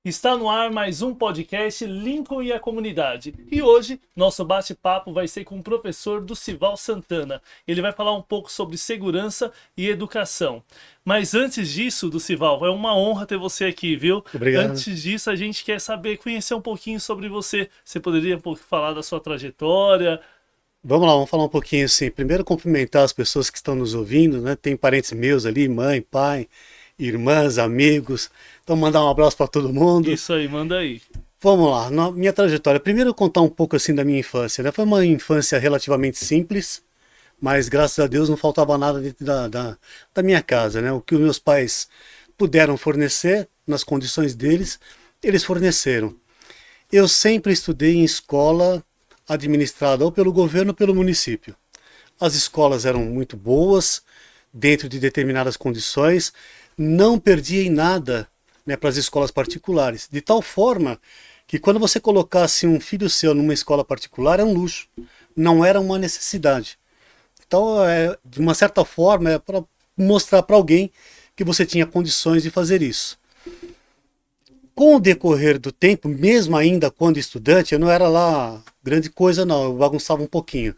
Está no ar mais um podcast Lincoln e a Comunidade. E hoje, nosso bate-papo vai ser com o professor Ducival Santana. Ele vai falar um pouco sobre segurança e educação. Mas antes disso, Ducival, é uma honra ter você aqui, viu? Obrigado. Antes disso, a gente quer saber, conhecer um pouquinho sobre você. Você poderia falar da sua trajetória? Vamos lá, vamos falar um pouquinho assim. Primeiro, cumprimentar as pessoas que estão nos ouvindo, né? Tem parentes meus ali, mãe, pai, irmãs, amigos. Então, mandar um abraço para todo mundo. Isso aí, manda aí. Vamos lá, minha trajetória. Primeiro, contar um pouco assim da minha infância, né? Foi uma infância relativamente simples, mas graças a Deus não faltava nada dentro da minha casa, né? O que os meus pais puderam fornecer, nas condições deles, eles forneceram. Eu sempre estudei em escola administrada ou pelo governo ou pelo município. As escolas eram muito boas, dentro de determinadas condições, não perdia em nada, né, para as escolas particulares, de tal forma que quando você colocasse um filho seu numa escola particular, é um luxo, não era uma necessidade. Então, de uma certa forma, é para mostrar para alguém que você tinha condições de fazer isso. Com o decorrer do tempo, mesmo ainda quando estudante, eu não era lá grande coisa não, eu bagunçava um pouquinho.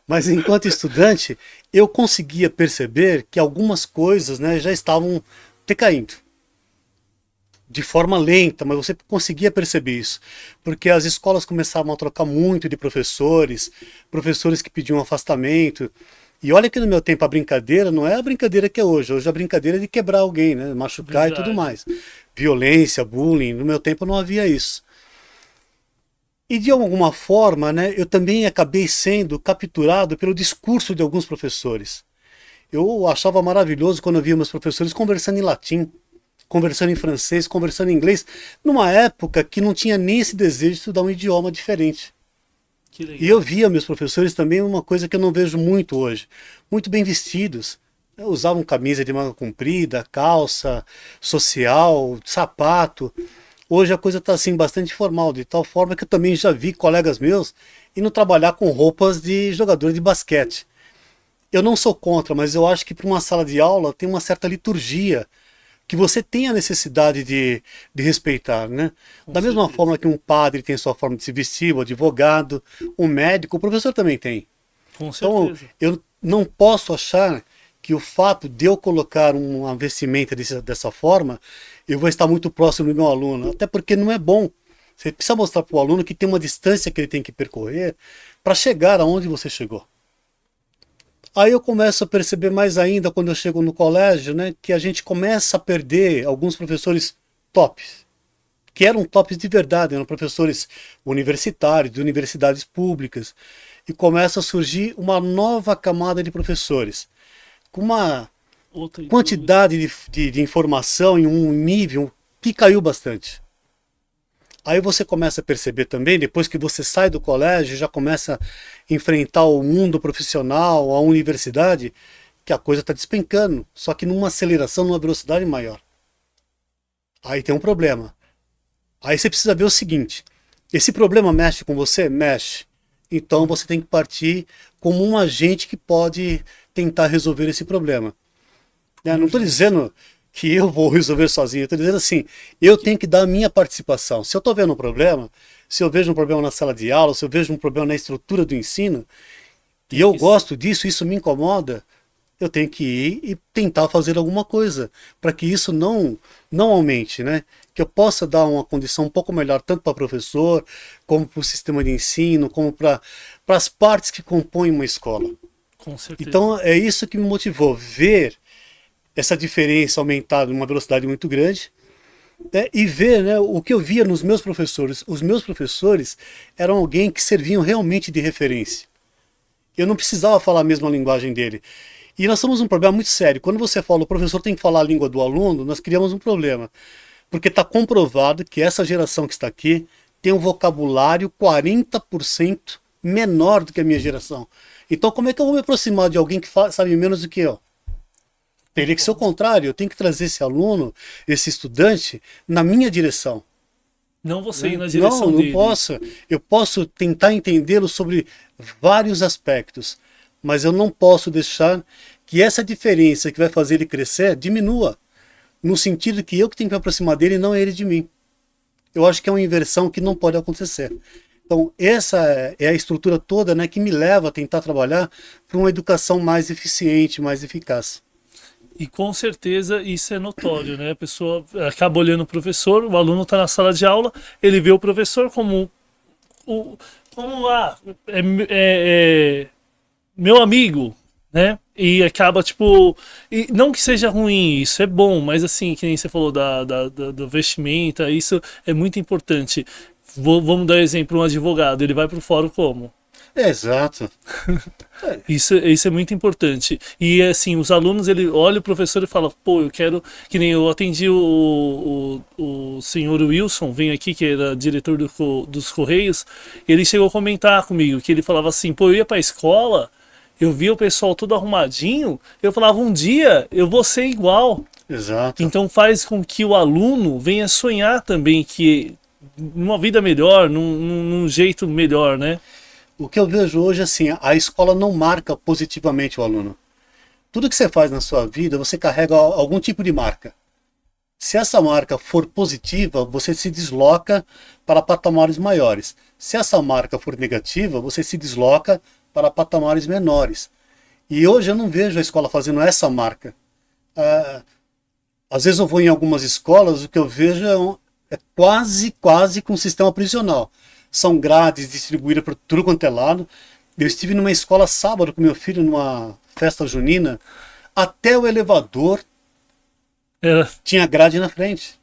Mas enquanto estudante, eu conseguia perceber que algumas coisas, né, já estavam decaindo. De forma lenta, mas você conseguia perceber isso. Porque as escolas começavam a trocar muito de professores, professores que pediam afastamento. E olha que no meu tempo a brincadeira não é a brincadeira que é hoje. Hoje a brincadeira é de quebrar alguém, né, machucar. Verdade. E tudo mais. Violência, bullying, no meu tempo não havia isso. E de alguma forma, né, eu também acabei sendo capturado pelo discurso de alguns professores. Eu achava maravilhoso quando eu via meus professores conversando em latim, conversando em francês, conversando em inglês, numa época que não tinha nem esse desejo de estudar um idioma diferente. Que legal. E eu via meus professores também uma coisa que eu não vejo muito hoje, muito bem vestidos. Usavam camisa de manga comprida, calça, social, sapato. Hoje a coisa está assim bastante formal, de tal forma que eu também já vi colegas meus indo trabalhar com roupas de jogador de basquete. Eu não sou contra, mas eu acho que para uma sala de aula tem uma certa liturgia que você tem a necessidade de respeitar, né? Da mesma forma que um padre tem sua forma de se vestir, o advogado, um médico, o professor também tem. Com certeza. Então, eu não posso achar que o fato de eu colocar uma vestimenta dessa forma, eu vou estar muito próximo do meu aluno, até porque não é bom. Você precisa mostrar para o aluno que tem uma distância que ele tem que percorrer para chegar aonde você chegou. Aí eu começo a perceber mais ainda quando eu chego no colégio, né, que a gente começa a perder alguns professores tops, que eram tops de verdade, eram professores universitários, de universidades públicas, e começa a surgir uma nova camada de professores, com uma quantidade de informação em um nível que caiu bastante. Aí você começa a perceber também, depois que você sai do colégio, já começa a enfrentar o mundo profissional, a universidade, que a coisa está despencando, só que numa aceleração, numa velocidade maior. Aí tem um problema. Aí você precisa ver o seguinte, esse problema mexe com você? Mexe. Então você tem que partir como um agente que pode tentar resolver esse problema. Não estou dizendo que eu vou resolver sozinho. Eu estou dizendo assim, eu tenho que dar a minha participação. Se eu estou vendo um problema, se eu vejo um problema na sala de aula, se eu vejo um problema na estrutura do ensino, e eu gosto disso, isso me incomoda, eu tenho que ir e tentar fazer alguma coisa para que isso não aumente, né? Que eu possa dar uma condição um pouco melhor tanto para o professor, como para o sistema de ensino, como para as partes que compõem uma escola. Com certeza. Então é isso que me motivou, ver essa diferença aumentar numa velocidade muito grande, né? E ver, né, o que eu via nos meus professores. Os meus professores eram alguém que serviam realmente de referência. Eu não precisava falar a mesma linguagem dele. E nós temos um problema muito sério. Quando você fala o professor tem que falar a língua do aluno, nós criamos um problema. Porque está comprovado que essa geração que está aqui tem um vocabulário 40% menor do que a minha geração. Então como é que eu vou me aproximar de alguém que sabe menos do que eu? Teria que ser o contrário, eu tenho que trazer esse aluno, esse estudante, na minha direção. Não você ir na direção Não dele. posso. Eu posso tentar entendê-lo sobre vários aspectos, mas eu não posso deixar que essa diferença que vai fazer ele crescer diminua, no sentido que eu que tenho que me aproximar dele e não ele de mim. Eu acho que é uma inversão que não pode acontecer. Então, essa é a estrutura toda, né, que me leva a tentar trabalhar para uma educação mais eficiente, mais eficaz. E com certeza isso é notório, né? A pessoa acaba olhando o professor, o aluno está na sala de aula, ele vê o professor como meu amigo, né? E acaba, tipo. E não que seja ruim, isso é bom, mas assim, que nem você falou do vestimenta, isso é muito importante. Vamos dar exemplo, um advogado, ele vai pro fórum como? Exato. Isso é muito importante. E assim, os alunos, ele olha o professor e fala, pô, eu quero. Que nem eu atendi o senhor Wilson, vem aqui, que era diretor dos Correios, ele chegou a comentar comigo, que ele falava assim, pô, eu ia pra escola, eu via o pessoal todo arrumadinho, eu falava, um dia eu vou ser igual. Exato. Então faz com que o aluno venha sonhar também que numa vida melhor, num jeito melhor, né? O que eu vejo hoje, assim, a escola não marca positivamente o aluno. Tudo que você faz na sua vida, você carrega algum tipo de marca. Se essa marca for positiva, você se desloca para patamares maiores. Se essa marca for negativa, você se desloca para patamares menores. E hoje eu não vejo a escola fazendo essa marca. Às vezes eu vou em algumas escolas, o que eu vejo é quase com um sistema prisional. São grades distribuídas por tudo quanto é lado. Eu estive numa escola sábado com meu filho, numa festa junina, até o elevador tinha grade na frente.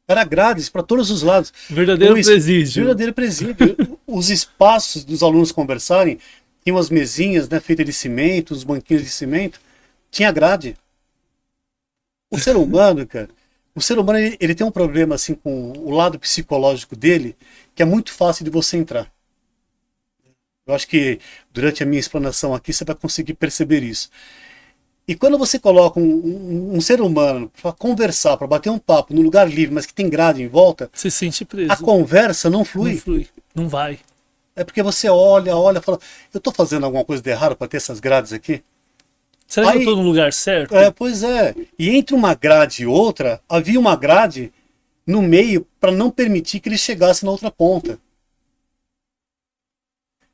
Era grades para todos os lados. Verdadeiro presídio. Verdadeiro presídio. Os espaços dos alunos conversarem, tinha umas mesinhas, né, feitas de cimento, uns banquinhos de cimento, tinha grade. O ser humano, cara, ele tem um problema assim com o lado psicológico dele, que é muito fácil de você entrar. Eu acho que durante a minha explanação aqui você vai conseguir perceber isso. E quando você coloca um ser humano para conversar, para bater um papo num lugar livre, mas que tem grade em volta, se sente preso. A conversa não flui. Não flui, não vai. É porque você olha, fala, eu estou fazendo alguma coisa de errado para ter essas grades aqui? Será que eu estou no lugar certo? Pois é. E entre uma grade e outra, havia uma grade no meio para não permitir que ele chegasse na outra ponta.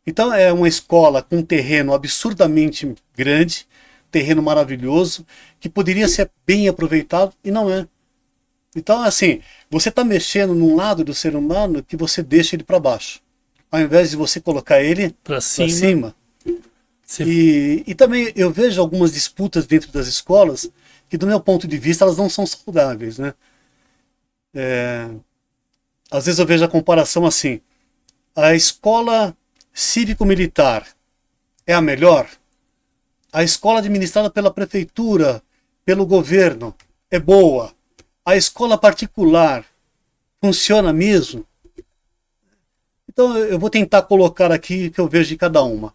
Então é uma escola com um terreno absurdamente grande, terreno maravilhoso, que poderia ser bem aproveitado e não é. Então, assim, você está mexendo num lado do ser humano que você deixa ele para baixo, ao invés de você colocar ele para cima. E também eu vejo algumas disputas dentro das escolas que, do meu ponto de vista, elas não são saudáveis, né? Às vezes eu vejo a comparação assim, a escola cívico-militar é a melhor? A escola administrada pela prefeitura, pelo governo, é boa? A escola particular funciona mesmo? Então eu vou tentar colocar aqui o que eu vejo de cada uma.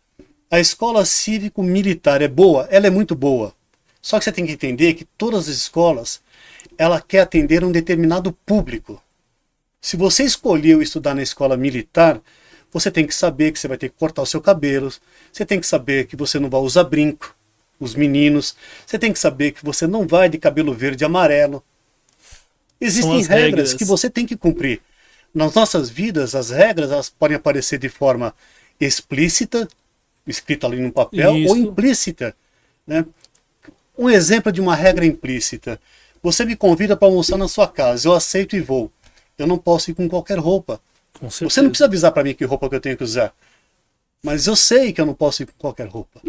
A escola cívico-militar é boa? Ela é muito boa. Só que você tem que entender que todas as escolas, ela quer atender um determinado público. Se você escolheu estudar na escola militar, você tem que saber que você vai ter que cortar o seu cabelo, você tem que saber que você não vai usar brinco, os meninos. Você tem que saber que você não vai de cabelo verde e amarelo. Existem regras que você tem que cumprir. Nas nossas vidas, as regras elas podem aparecer de forma explícita, escrita ali no papel, ou implícita, né? Um exemplo de uma regra implícita. Você me convida para almoçar na sua casa, eu aceito e vou. Eu não posso ir com qualquer roupa. Você não precisa avisar para mim que roupa que eu tenho que usar. Mas eu sei que eu não posso ir com qualquer roupa.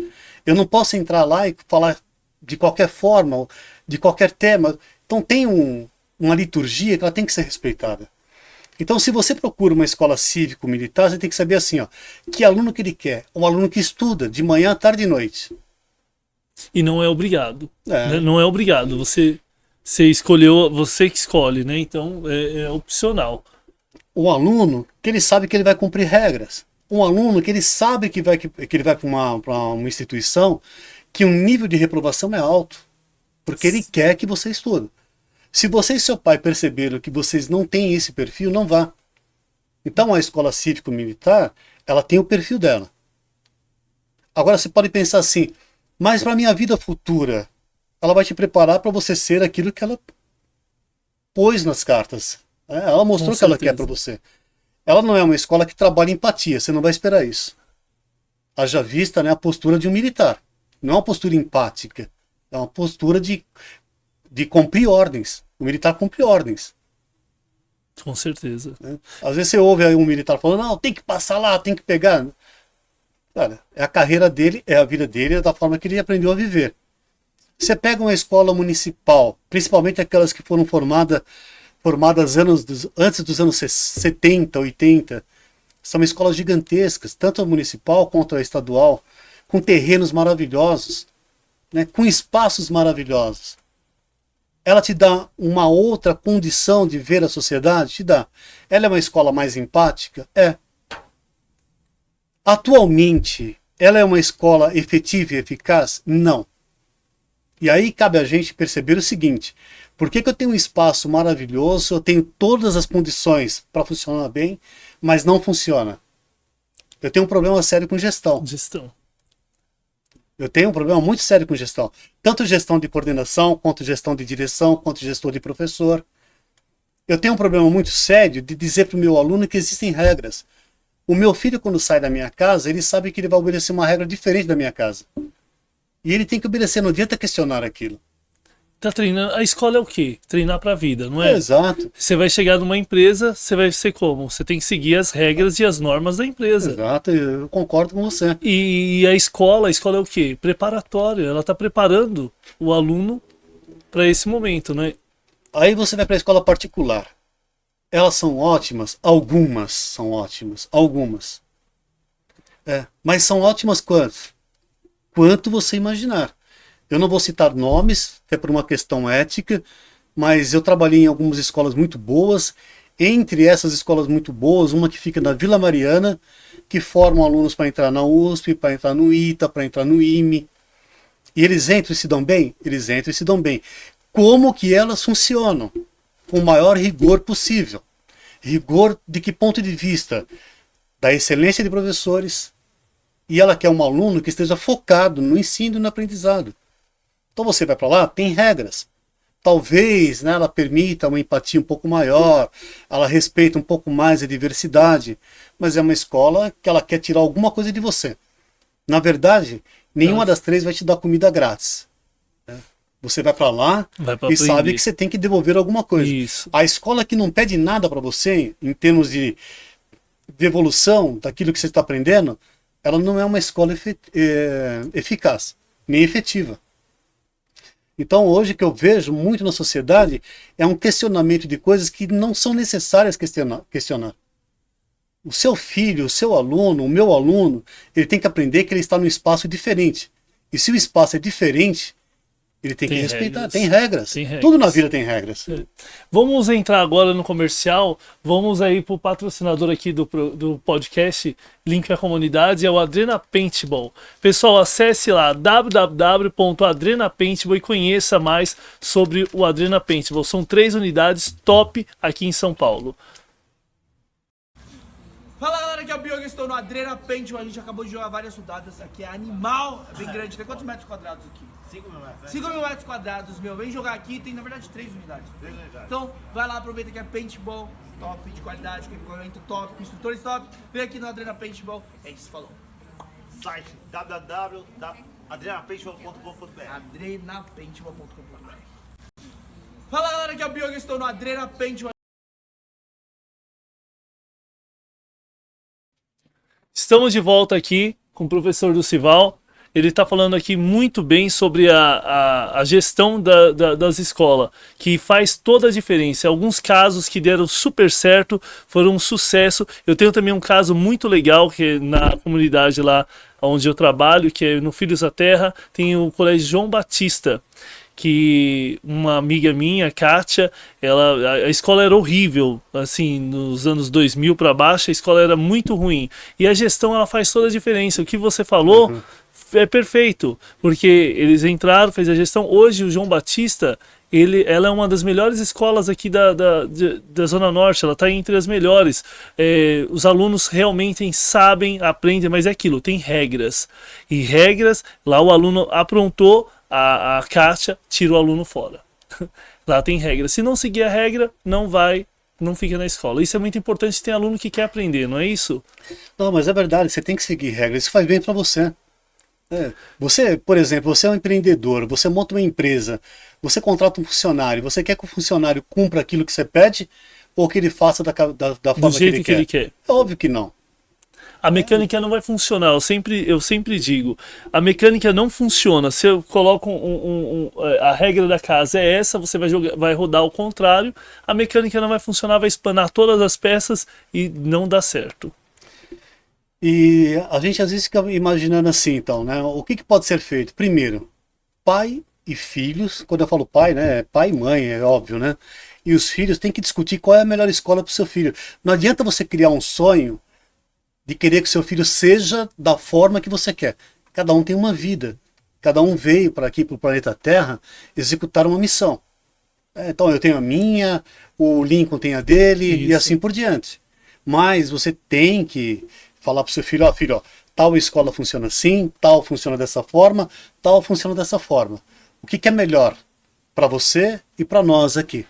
Eu não posso entrar lá e falar de qualquer forma, de qualquer tema. Então tem uma liturgia que ela tem que ser respeitada. Então, se você procura uma escola cívico-militar, você tem que saber assim, ó, que aluno que ele quer. Um aluno que estuda de manhã, tarde e noite. E não é obrigado. Né? Não é obrigado. Você escolheu, você que escolhe, né? Então é opcional. Um aluno que ele sabe que ele vai cumprir regras. Um aluno que ele sabe que ele vai para uma instituição que o nível de reprovação é alto. Porque ele quer que você estude. Se você e seu pai perceberam que vocês não têm esse perfil, não vá. Então a escola cívico-militar, ela tem o perfil dela. Agora você pode pensar assim, mas para a minha vida futura, ela vai te preparar para você ser aquilo que ela pôs nas cartas. Ela mostrou o que ela quer para você. Ela não é uma escola que trabalha empatia, você não vai esperar isso. Haja vista, né, a postura de um militar. Não é uma postura empática, é uma postura de cumprir ordens. O militar cumpre ordens. Com certeza. Às vezes você ouve aí um militar falando, não, tem que passar lá, tem que pegar. Cara, é a carreira dele, é a vida dele, é da forma que ele aprendeu a viver. Você pega uma escola municipal, principalmente aquelas que foram formadas antes dos anos 70, 80, são escolas gigantescas, tanto a municipal quanto a estadual, com terrenos maravilhosos, né, com espaços maravilhosos. Ela te dá uma outra condição de ver a sociedade? Te dá. Ela é uma escola mais empática? É. Atualmente, ela é uma escola efetiva e eficaz? Não. E aí cabe a gente perceber o seguinte, por que eu tenho um espaço maravilhoso, eu tenho todas as condições para funcionar bem, mas não funciona? Eu tenho um problema sério com gestão. Eu tenho um problema muito sério com gestão. Tanto gestão de coordenação, quanto gestão de direção, quanto gestor de professor. Eu tenho um problema muito sério de dizer para o meu aluno que existem regras. O meu filho, quando sai da minha casa, ele sabe que ele vai obedecer uma regra diferente da minha casa. E ele tem que obedecer, não adianta questionar aquilo. Tá treinando. A escola é o quê? Treinar pra vida, não é? Exato. Você vai chegar numa empresa, você vai ser como? Você tem que seguir as regras e as normas da empresa. Exato, eu concordo com você. E a escola é o quê? Preparatória. Ela tá preparando o aluno para esse momento, né? Aí você vai para a escola particular. Elas são ótimas? Algumas são ótimas. Algumas. Mas são ótimas quanto? Quanto você imaginar. Eu não vou citar nomes, até por uma questão ética, mas eu trabalhei em algumas escolas muito boas. Entre essas escolas muito boas, uma que fica na Vila Mariana, que formam alunos para entrar na USP, para entrar no ITA, para entrar no IME. E eles entram e se dão bem? Eles entram e se dão bem. Como que elas funcionam? Com o maior rigor possível. Rigor de que ponto de vista? Da excelência de professores. E ela quer um aluno que esteja focado no ensino e no aprendizado. Então você vai para lá, tem regras. Talvez, né, ela permita uma empatia um pouco maior, ela respeita um pouco mais a diversidade, mas é uma escola que ela quer tirar alguma coisa de você. Na verdade, nenhuma das três vai te dar comida grátis. Né? Você vai para lá e sabe que você tem que devolver alguma coisa. Isso. A escola que não pede nada para você, em termos de devolução daquilo que você está aprendendo, ela não é uma escola eficaz, nem efetiva. Então hoje o que eu vejo muito na sociedade é um questionamento de coisas que não são necessárias questionar. O seu filho, o seu aluno, o meu aluno, ele tem que aprender que ele está num espaço diferente. E se o espaço é diferente, ele tem que respeitar. Tem regras. Tudo na vida tem regras. Vamos entrar agora no comercial. Vamos aí para o patrocinador aqui do podcast, Link à Comunidade, é o Adrena Paintball. Pessoal, acesse lá www.adrenapaintball e conheça mais sobre o Adrena Paintball. São 3 unidades top aqui em São Paulo. Fala galera, aqui é o Bioga, estou no Adrena Paintball. A gente acabou de jogar várias rodadas. Aqui é animal, é bem grande. Tem quantos metros quadrados aqui? 5 mil metros. 5 mil metros quadrados, meu. Vem jogar aqui, tem na verdade 3 unidades. Então vai lá, aproveita que é paintball top, de qualidade, com equipamento top, com instrutores top. Vem aqui no Adrena Paintball. É isso, falou. Site www.adrenapaintball.com.br. adrenapaintball.com.br. Fala galera, aqui é o Bioga, estou no Adrena Paintball. Estamos de volta aqui com o professor do Cival. Ele está falando aqui muito bem sobre a gestão das escolas, que faz toda a diferença. Alguns casos que deram super certo, foram um sucesso. Eu tenho também um caso muito legal, que é na comunidade lá onde eu trabalho, que é no Filhos da Terra, tem o Colégio João Batista, que uma amiga minha, Kátia, a escola era horrível, assim, nos anos 2000 para baixo, a escola era muito ruim. E a gestão, ela faz toda a diferença. O que você falou é perfeito, porque eles entraram, fez a gestão. Hoje o João Batista, ela é uma das melhores escolas aqui da Zona Norte, ela está entre as melhores. Os alunos realmente sabem, aprendem, mas é aquilo, tem regras. E regras, lá o aluno aprontou, a Kátia tira o aluno fora. Lá tem regra. Se não seguir a regra, não fica na escola. Isso é muito importante, tem aluno que quer aprender, não é isso? Não, mas é verdade, você tem que seguir regras, isso faz bem para você. Você, por exemplo, você é um empreendedor, você monta uma empresa, você contrata um funcionário, você quer que o funcionário cumpra aquilo que você pede ou que ele faça da forma Do jeito que ele quer? É óbvio que não. A mecânica não vai funcionar, eu sempre digo, a mecânica não funciona. Se eu coloco a regra da casa é essa, você vai rodar ao contrário, a mecânica não vai funcionar, vai espanar todas as peças e não dá certo. E a gente às vezes fica imaginando assim, então, né? O que pode ser feito? Primeiro, pai e filhos, quando eu falo pai, né? Pai e mãe, é óbvio, né? E os filhos têm que discutir qual é a melhor escola para o seu filho. Não adianta você criar um sonho de querer que seu filho seja da forma que você quer. Cada um tem uma vida. Cada um veio para aqui, para o planeta Terra, executar uma missão. Então eu tenho a minha, o Lincoln tem a dele, e assim por diante. Mas você tem que falar para o seu filho, ó, filho, ó, tal escola funciona assim, tal funciona dessa forma, tal funciona dessa forma. O que é melhor para você e para nós aqui?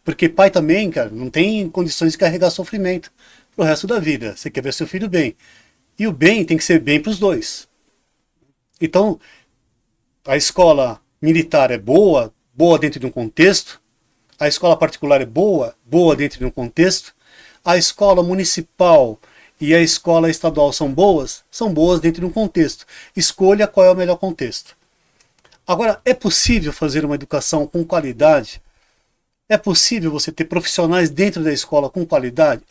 Porque pai também, cara, não tem condições de carregar sofrimento pro resto da vida. Você quer ver seu filho bem. E o bem tem que ser bem para os dois. Então, a escola militar é boa, boa dentro de um contexto. A escola particular é boa, boa dentro de um contexto. A escola municipal e a escola estadual são boas dentro de um contexto. Escolha qual é o melhor contexto. Agora, é possível fazer uma educação com qualidade? É possível você ter profissionais dentro da escola com qualidade?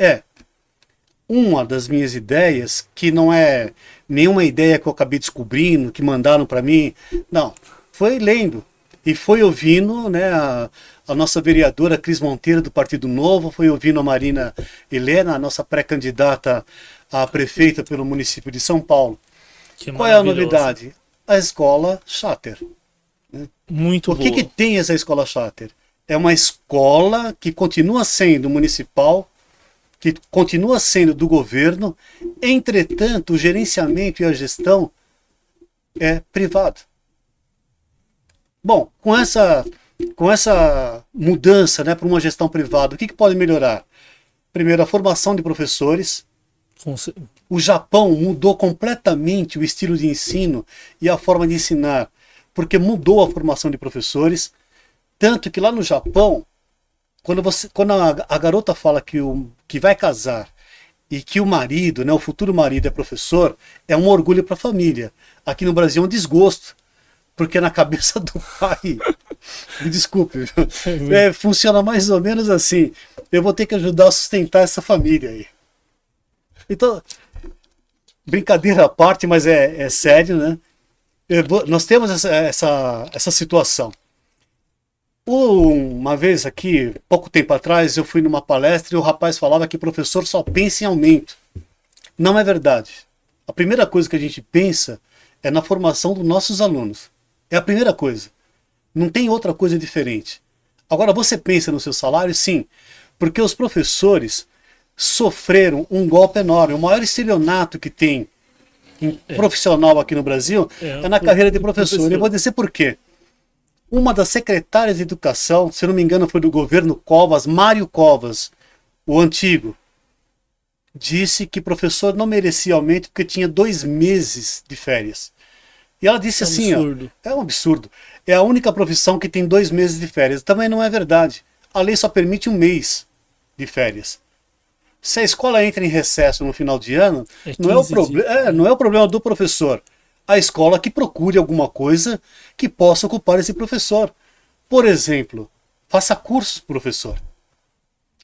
Uma das minhas ideias, que não é nenhuma ideia que eu acabei descobrindo, que mandaram para mim, não, foi lendo e foi ouvindo, né, a nossa vereadora Cris Monteiro do Partido Novo, foi ouvindo a Marina Helena, a nossa pré-candidata a prefeita pelo município de São Paulo. Qual é a novidade? A escola Cháter. Muito boa. O que tem essa escola Cháter? É uma escola que continua sendo municipal, que continua sendo do governo, entretanto o gerenciamento e a gestão é privado. Bom, com essa mudança, né, para uma gestão privada, o que pode melhorar? Primeiro, a formação de professores. O Japão mudou completamente o estilo de ensino e a forma de ensinar, porque mudou a formação de professores, tanto que lá no Japão, quando a garota fala que vai casar e que o marido, né, o futuro marido é professor, é um orgulho para a família. Aqui no Brasil é um desgosto, porque na cabeça do pai, me desculpe, funciona mais ou menos assim: eu vou ter que ajudar a sustentar essa família aí. Então, brincadeira à parte, mas é sério, né? Nós temos essa situação. Uma vez aqui, pouco tempo atrás, eu fui numa palestra e o rapaz falava que professor só pensa em aumento. Não é verdade. A primeira coisa que a gente pensa é na formação dos nossos alunos. É a primeira coisa. Não tem outra coisa diferente. Agora, você pensa no seu salário? Sim. Porque os professores sofreram um golpe enorme. O maior estelionato que tem profissional aqui no Brasil é na carreira de professor. Eu vou dizer por quê. Uma das secretárias de educação, se não me engano foi do governo Covas, Mário Covas, o antigo, disse que professor não merecia aumento porque tinha 2 meses de férias. E ela disse assim, ó, é um absurdo. É a única profissão que tem 2 meses de férias. Também não é verdade. A lei só permite 1 mês de férias. Se a escola entra em recesso no final de ano, não é o problema do professor. A escola que procure alguma coisa que possa ocupar esse professor. Por exemplo, faça cursos, professor.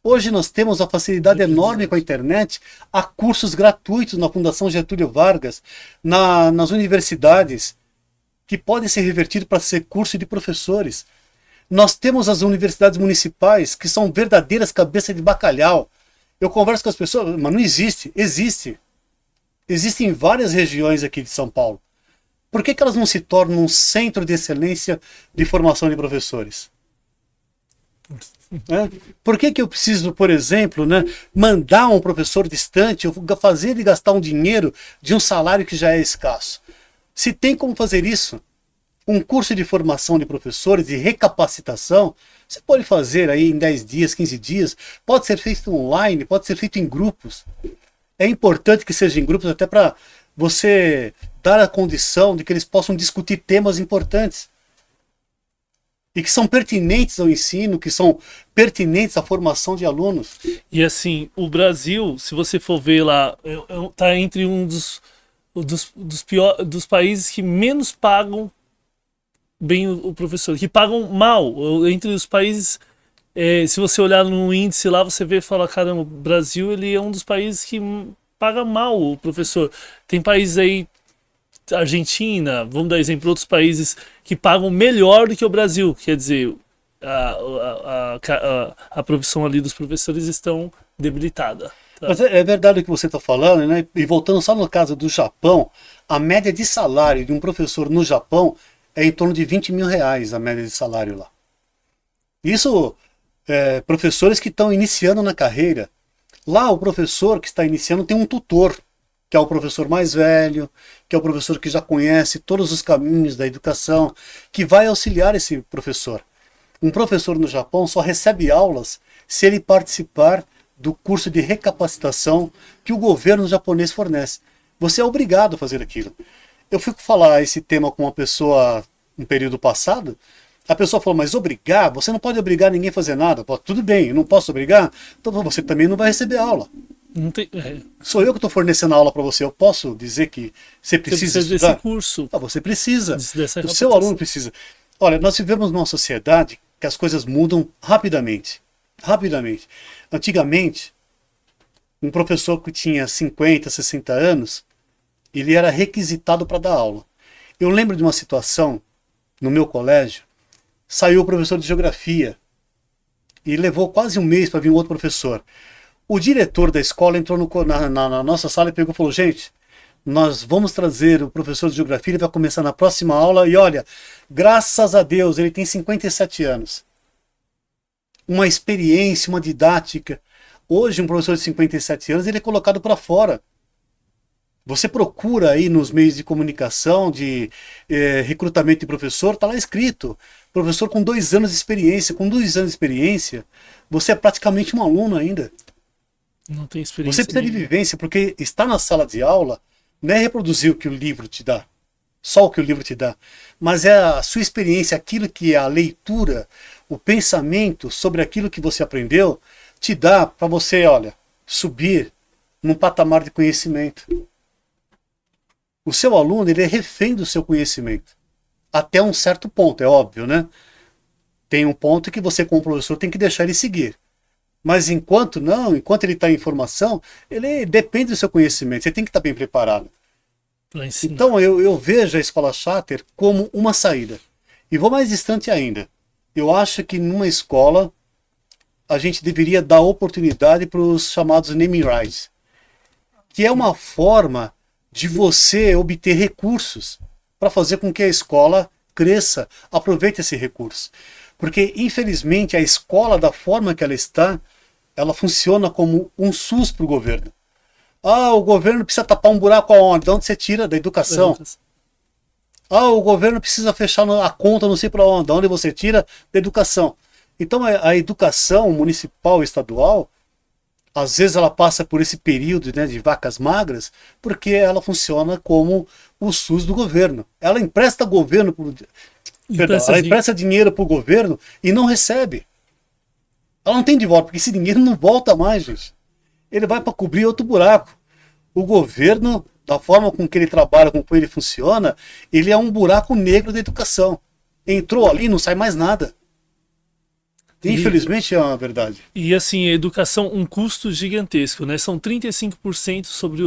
Hoje nós temos a facilidade enorme com a internet. Há cursos gratuitos na Fundação Getúlio Vargas, nas universidades, que podem ser revertidos para ser curso de professores. Nós temos as universidades municipais, que são verdadeiras cabeças de bacalhau. Eu converso com as pessoas, mas não existe. Existe. Existe em várias regiões aqui de São Paulo. Por que elas não se tornam um centro de excelência de formação de professores? Por que eu preciso, por exemplo, mandar um professor distante, fazer ele gastar um dinheiro de um salário que já é escasso? Se tem como fazer isso, um curso de formação de professores, de recapacitação, você pode fazer aí em 10 dias, 15 dias, pode ser feito online, pode ser feito em grupos. É importante que seja em grupos até para você dar a condição de que eles possam discutir temas importantes. E que são pertinentes ao ensino, que são pertinentes à formação de alunos. E assim, o Brasil, se você for ver lá, tá entre um dos países que menos pagam bem o professor, que pagam mal. Entre os países, se você olhar no índice lá, você vê e fala, caramba, o Brasil ele é um dos países que paga mal o professor. Tem países aí, Argentina, vamos dar exemplo, outros países que pagam melhor do que o Brasil. Quer dizer, a profissão ali dos professores estão debilitada. Tá? Mas é verdade o que você está falando, né? E voltando só no caso do Japão, a média de salário de um professor no Japão é em torno de 20 mil reais, a média de salário lá. Isso, professores que estão iniciando na carreira. Lá o professor que está iniciando tem um tutor, que é o professor mais velho, que é o professor que já conhece todos os caminhos da educação, que vai auxiliar esse professor. Um professor no Japão só recebe aulas se ele participar do curso de recapacitação que o governo japonês fornece. Você é obrigado a fazer aquilo. Eu fui falar esse tema com uma pessoa no período passado, a pessoa falou, mas obrigar? Você não pode obrigar ninguém a fazer nada. Pô, tudo bem, eu não posso obrigar, então você também não vai receber aula. Não tem, Sou eu que estou fornecendo a aula para você. Eu posso dizer que você precisa estudar? Desse curso. Você precisa. O seu aluno precisa. Olha, nós vivemos numa sociedade que as coisas mudam rapidamente. Rapidamente. Antigamente, um professor que tinha 50, 60 anos, ele era requisitado para dar aula. Eu lembro de uma situação no meu colégio, saiu o professor de geografia e levou quase um mês para vir um outro professor. O diretor da escola entrou na nossa sala e pegou e falou, gente, nós vamos trazer o professor de geografia, ele vai começar na próxima aula e olha, graças a Deus, ele tem 57 anos. Uma experiência, uma didática. Hoje um professor de 57 anos, ele é colocado para fora. Você procura aí nos meios de comunicação, de recrutamento de professor, está lá escrito, professor com 2 anos de experiência. Com 2 anos de experiência, você é praticamente um aluno ainda. Não tem experiência. Você precisa de vivência, porque estar na sala de aula não é reproduzir o que o livro te dá, só o que o livro te dá, mas é a sua experiência, aquilo que é a leitura, o pensamento sobre aquilo que você aprendeu, te dá para você, olha, subir num patamar de conhecimento. O seu aluno, ele é refém do seu conhecimento, até um certo ponto, é óbvio, né? Tem um ponto que você, como professor, tem que deixar ele seguir. Mas enquanto ele está em formação, ele depende do seu conhecimento, você tem que estar bem preparado. Então eu vejo a escola charter como uma saída. E vou mais distante ainda. Eu acho que numa escola a gente deveria dar oportunidade para os chamados naming rights, que é uma forma de você obter recursos para fazer com que a escola cresça, aproveite esse recurso. Porque, infelizmente, a escola, da forma que ela está ela funciona como um SUS para o governo. Ah, o governo precisa tapar um buraco aonde? De onde você tira? Da educação. Ah, o governo precisa fechar a conta não sei para onde. De onde você tira? Da educação. Então a educação municipal e estadual, às vezes ela passa por esse período, né, de vacas magras, porque ela funciona como o SUS do governo. Ela empresta governo ela empresta dinheiro para o governo e não recebe. Ela não tem de volta, porque esse dinheiro não volta mais, gente. Ele vai para cobrir outro buraco. O governo, da forma com que ele trabalha, com que ele funciona, ele é um buraco negro da educação. Entrou ali, não sai mais nada. Infelizmente é uma verdade. E assim, a educação, um custo gigantesco, né? São 35% sobre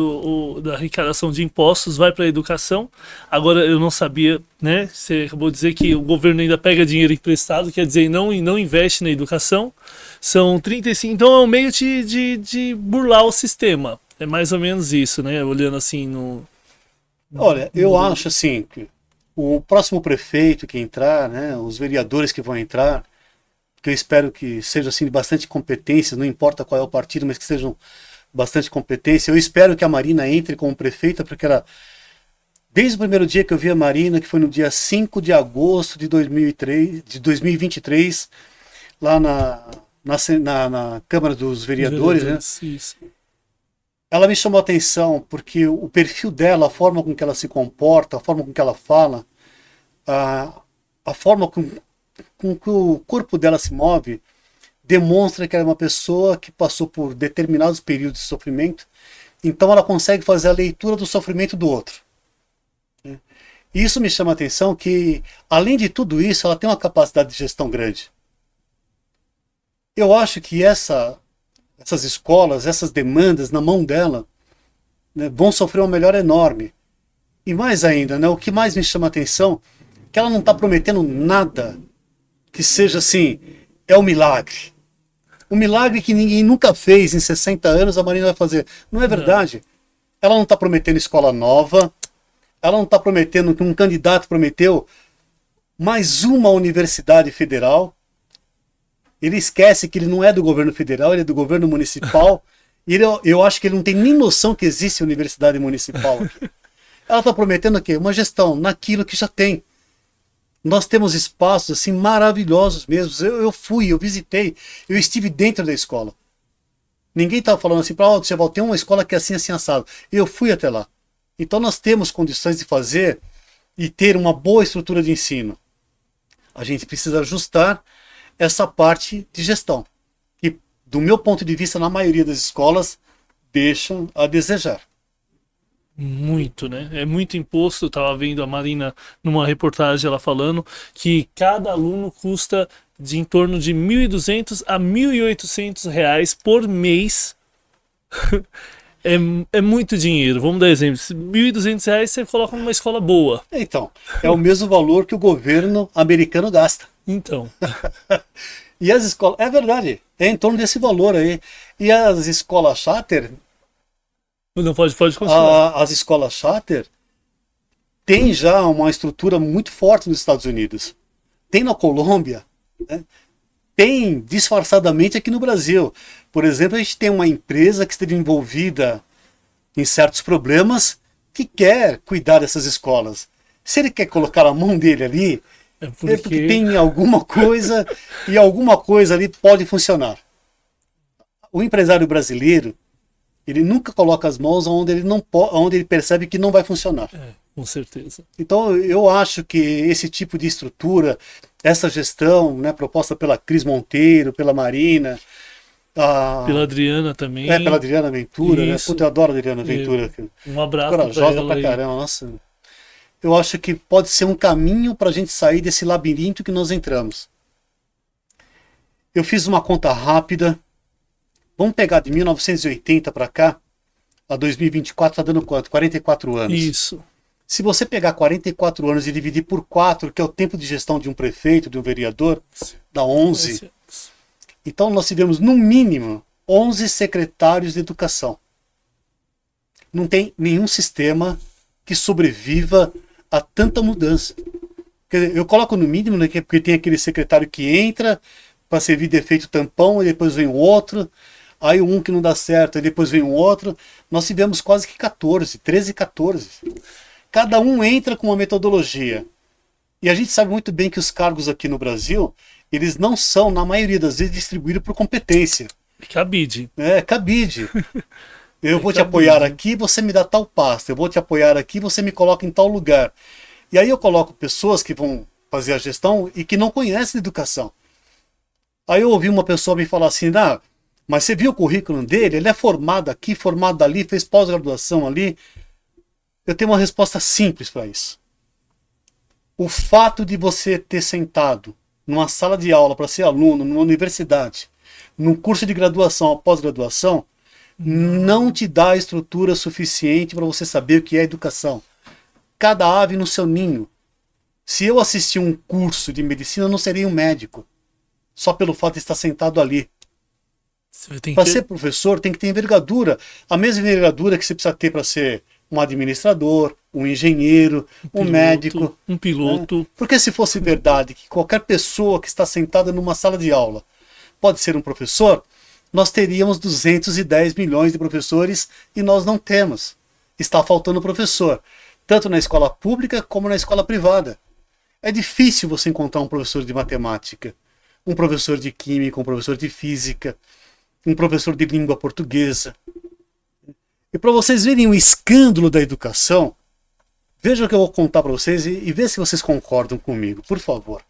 da arrecadação de impostos vai para a educação. Agora, eu não sabia, né? Você acabou de dizer que o governo ainda pega dinheiro emprestado, quer dizer, não investe na educação. São 35%. Então é um meio de burlar o sistema. É mais ou menos isso, né? Olhando assim no... Olha, eu acho assim, que o próximo prefeito que entrar, né? Os vereadores que vão entrar, que eu espero que sejam assim, de bastante competência, não importa qual é o partido, mas que sejam bastante competência. Eu espero que a Marina entre como prefeita, porque ela, desde o primeiro dia que eu vi a Marina, que foi no dia 5 de agosto de 2023, lá na Câmara dos Vereadores, né? Isso. Ela me chamou a atenção porque o perfil dela, a forma com que ela se comporta, a forma com que ela fala, a forma com que o corpo dela se move, demonstra que ela é uma pessoa que passou por determinados períodos de sofrimento, então ela consegue fazer a leitura do sofrimento do outro. E isso me chama a atenção que, além de tudo isso, ela tem uma capacidade de gestão grande. Eu acho que essas escolas, essas demandas na mão dela, né, vão sofrer uma melhora enorme. E mais ainda, né, o que mais me chama a atenção é que ela não está prometendo nada que seja assim, é um milagre. Um milagre que ninguém nunca fez em 60 anos, a Marina vai fazer. Não é verdade. Ela não está prometendo escola nova, ela não está prometendo que um candidato prometeu mais uma universidade federal. Ele esquece que ele não é do governo federal, ele é do governo municipal. E eu acho que ele não tem nem noção que existe universidade municipal aqui. Ela está prometendo o quê? Uma gestão naquilo que já tem. Nós temos espaços assim maravilhosos mesmo. Eu visitei, eu estive dentro da escola. Ninguém estava falando assim, tem uma escola que é assim, assim, assado. Eu fui até lá. Então nós temos condições de fazer e ter uma boa estrutura de ensino. A gente precisa ajustar essa parte de gestão, que, do meu ponto de vista, na maioria das escolas, deixam a desejar. Muito, né? É muito imposto. Eu tava vendo a Marina numa reportagem ela falando que cada aluno custa de em torno de 1.200 a 1.800 reais por mês. É muito dinheiro. Vamos dar exemplo. 1.200 reais você coloca numa escola boa. Então, é o mesmo valor que o governo americano gasta. Então. E as escolas, é verdade, é em torno desse valor aí. E as escolas charter, Não pode continuar. as escolas charter têm já uma estrutura muito forte nos Estados Unidos. Tem na Colômbia, né? Tem disfarçadamente aqui no Brasil. Por exemplo, a gente tem uma empresa que esteve envolvida em certos problemas que quer cuidar dessas escolas. Se ele quer colocar a mão dele ali, é porque tem alguma coisa e alguma coisa ali pode funcionar. O empresário brasileiro, ele nunca coloca as mãos onde ele percebe que não vai funcionar. Com certeza. Então eu acho que esse tipo de estrutura, essa gestão, né, proposta pela Cris Monteiro, pela Marina, pela Adriana também. Pela Adriana Ventura, né? Puta, eu adoro a Adriana Ventura. Um abraço corajosa pra caramba, nossa. Eu acho que pode ser um caminho para a gente sair desse labirinto que nós entramos. Eu fiz uma conta rápida. Vamos pegar de 1980 para cá, a 2024 está dando quanto? 44 anos. Isso. Se você pegar 44 anos e dividir por 4, que é o tempo de gestão de um prefeito, de um vereador, dá 11. Então nós tivemos, no mínimo, 11 secretários de educação. Não tem nenhum sistema que sobreviva a tanta mudança. Quer dizer, eu coloco no mínimo, né, porque tem aquele secretário que entra para servir de efeito tampão e depois vem o outro. aí um que não dá certo, aí depois vem um outro. Nós tivemos quase que 14, 13, 14. Cada um entra com uma metodologia. E a gente sabe muito bem que os cargos aqui no Brasil, eles não são, na maioria das vezes, distribuídos por competência. Cabide. Cabide. Eu vou te apoiar aqui, você me dá tal pasta. Eu vou te apoiar aqui, você me coloca em tal lugar. E aí eu coloco pessoas que vão fazer a gestão e que não conhecem educação. Aí eu ouvi uma pessoa me falar assim, mas você viu o currículo dele? Ele é formado aqui, formado ali, fez pós-graduação ali. Eu tenho uma resposta simples para isso. O fato de você ter sentado numa sala de aula para ser aluno, numa universidade, num curso de graduação ou pós-graduação, não te dá estrutura suficiente para você saber o que é educação. Cada ave no seu ninho. Se eu assistir um curso de medicina, eu não seria um médico. Só pelo fato de estar sentado ali. Para ser professor, tem que ter envergadura. A mesma envergadura que você precisa ter para ser um administrador, um engenheiro, um médico. Um piloto. Né? Porque se fosse verdade que qualquer pessoa que está sentada numa sala de aula pode ser um professor, nós teríamos 210 milhões de professores e nós não temos. Está faltando professor, tanto na escola pública como na escola privada. É difícil você encontrar um professor de matemática, um professor de química, um professor de física, um professor de língua portuguesa. E para vocês verem o escândalo da educação, veja o que eu vou contar para vocês e ver se vocês concordam comigo, por favor.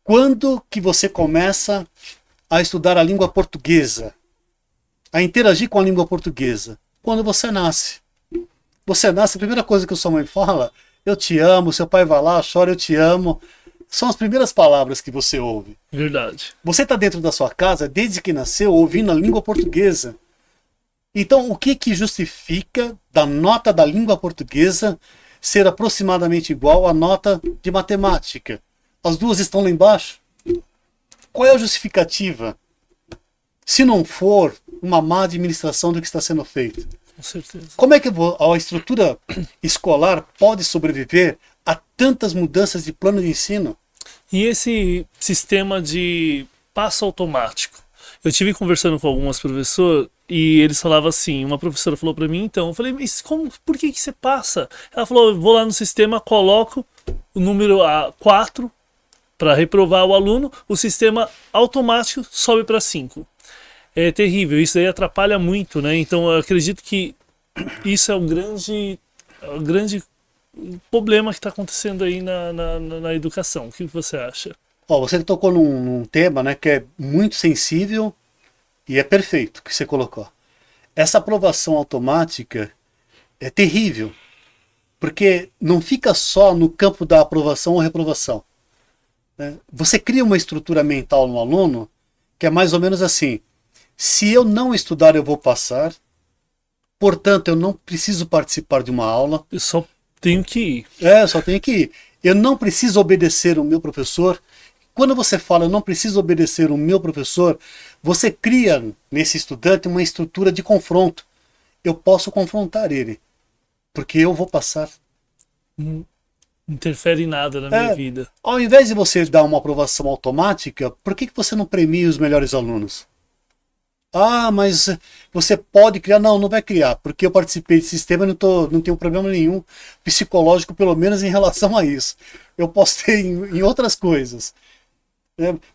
Quando que você começa a estudar a língua portuguesa, a interagir com a língua portuguesa? Quando você nasce. Você nasce, a primeira coisa que a sua mãe fala, eu te amo, seu pai vai lá, chora, eu te amo. São as primeiras palavras que você ouve. Verdade. Você está dentro da sua casa, desde que nasceu, ouvindo a língua portuguesa. Então, o que justifica da nota da língua portuguesa ser aproximadamente igual à nota de matemática? As duas estão lá embaixo. Qual é a justificativa? Se não for uma má administração do que está sendo feito. Com certeza. Como é que a estrutura escolar pode sobreviver a tantas mudanças de plano de ensino? E esse sistema de passo automático? Eu tive conversando com algumas professoras e eles falavam assim, uma professora falou para mim, então, eu falei, mas por que você passa? Ela falou, eu vou lá no sistema, coloco o número 4 para reprovar o aluno, o sistema automático sobe para 5. É terrível, isso aí atrapalha muito, né? Então eu acredito que isso é o grande problema que está acontecendo aí na educação. O que você acha? Você tocou num tema, né, que é muito sensível e é perfeito que você colocou. Essa aprovação automática é terrível, porque não fica só no campo da aprovação ou reprovação. Né? Você cria uma estrutura mental no aluno que é mais ou menos assim: se eu não estudar, eu vou passar, portanto, eu não preciso participar de uma aula. Eu só tenho que ir. Só tenho que ir. Eu não preciso obedecer o meu professor. Quando você fala, eu não preciso obedecer o meu professor, você cria nesse estudante uma estrutura de confronto. Eu posso confrontar ele, porque eu vou passar. Não interfere em nada na minha vida. Ao invés de você dar uma aprovação automática, por que você não premia os melhores alunos? Mas você pode criar. Não vai criar, porque eu participei desse sistema e não tenho problema nenhum psicológico, pelo menos em relação a isso. Eu posso ter em outras coisas.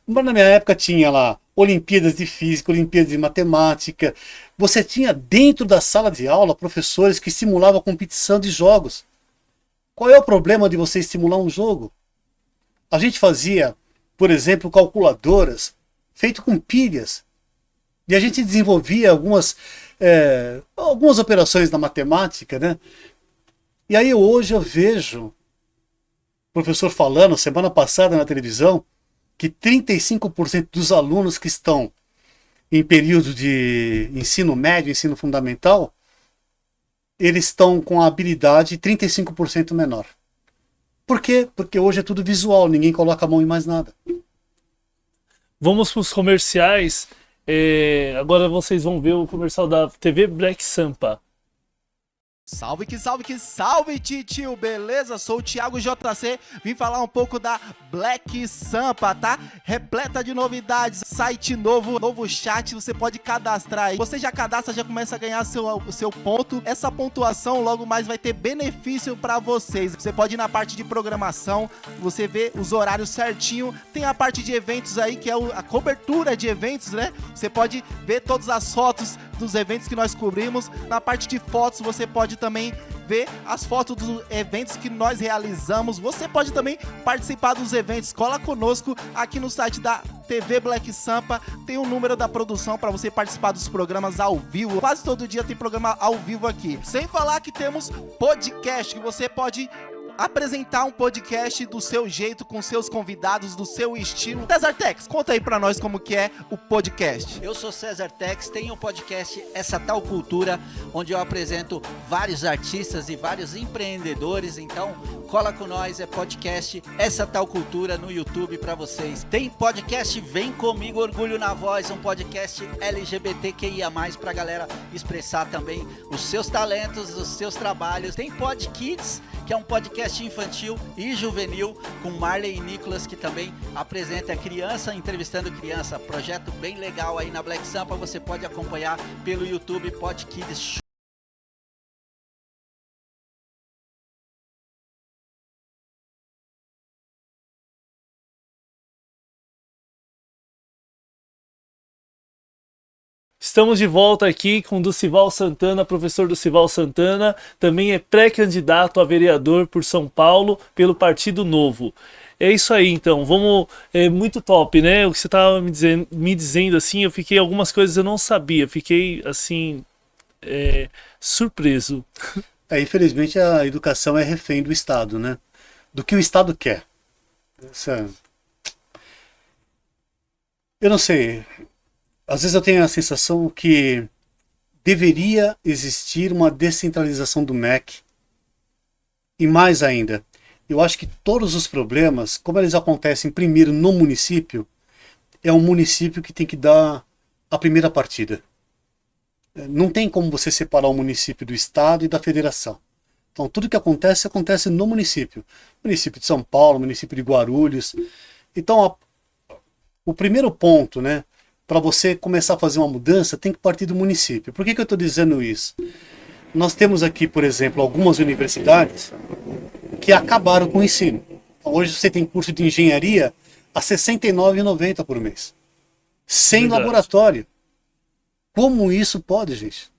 Mas na minha época tinha lá Olimpíadas de Física, Olimpíadas de Matemática. Você tinha dentro da sala de aula professores que estimulavam a competição de jogos. Qual é o problema de você estimular um jogo? A gente fazia, por exemplo, calculadoras feitas com pilhas. E a gente desenvolvia algumas operações na matemática, né? E aí hoje eu vejo o professor falando, semana passada na televisão, que 35% dos alunos que estão em período de ensino médio, ensino fundamental, eles estão com a habilidade 35% menor. Por quê? Porque hoje é tudo visual, ninguém coloca a mão em mais nada. Vamos para os comerciais. Agora vocês vão ver o comercial da TV Black Sampa. Salve que salve, titio, beleza? Sou o Thiago JC, vim falar um pouco da Black Sampa, tá? Repleta de novidades, site novo chat, você pode cadastrar aí. Você já cadastra, já começa a ganhar seu ponto. Essa pontuação logo mais vai ter benefício pra vocês. Você pode ir na parte de programação, você vê os horários certinho. Tem a parte de eventos aí, que é a cobertura de eventos, né? Você pode ver todas as fotos dos eventos que nós cobrimos. Na parte de fotos, você pode também ver as fotos dos eventos que nós realizamos. Você pode também participar dos eventos. Cola conosco aqui no site da TV Black Sampa. Tem o número da produção para você participar dos programas ao vivo. Quase todo dia tem programa ao vivo aqui. Sem falar que temos podcast, que você pode apresentar um podcast do seu jeito, com seus convidados, do seu estilo. César Tex, conta aí pra nós como que é o podcast. Eu sou César Tex, tenho um podcast Essa Tal Cultura, onde eu apresento vários artistas e vários empreendedores. Então, cola com nós, é podcast Essa Tal Cultura no YouTube pra vocês. Tem podcast Vem Comigo, Orgulho na Voz, um podcast LGBTQIA+, pra galera expressar também os seus talentos, os seus trabalhos. Tem Pod Kids, que é um podcast infantil e juvenil, com Marley e Nicolas, que também apresenta criança entrevistando criança. Projeto bem legal aí na Black Sampa, você pode acompanhar pelo YouTube Pod Kids. Estamos de volta aqui com o Ducival Santana, professor Ducival Santana, também é pré-candidato a vereador por São Paulo pelo Partido Novo. É isso aí, então, vamos, é muito top, né? O que você estava me dizendo assim, eu fiquei, algumas coisas eu não sabia, fiquei assim, surpreso. Infelizmente a educação é refém do Estado, né? Do que o Estado quer. Eu não sei. Às vezes eu tenho a sensação que deveria existir uma descentralização do MEC. E mais ainda, eu acho que todos os problemas, como eles acontecem primeiro no município, é o município que tem que dar a primeira partida. Não tem como você separar o município do Estado e da federação. Então tudo que acontece, acontece no município. Município de São Paulo, município de Guarulhos. Então o primeiro ponto, né? Para você começar a fazer uma mudança, tem que partir do município. Por que eu estou dizendo isso? Nós temos aqui, por exemplo, algumas universidades que acabaram com o ensino. Hoje você tem curso de engenharia a R$ 69,90 por mês. Sem Verdade. Laboratório. Como isso pode, gente?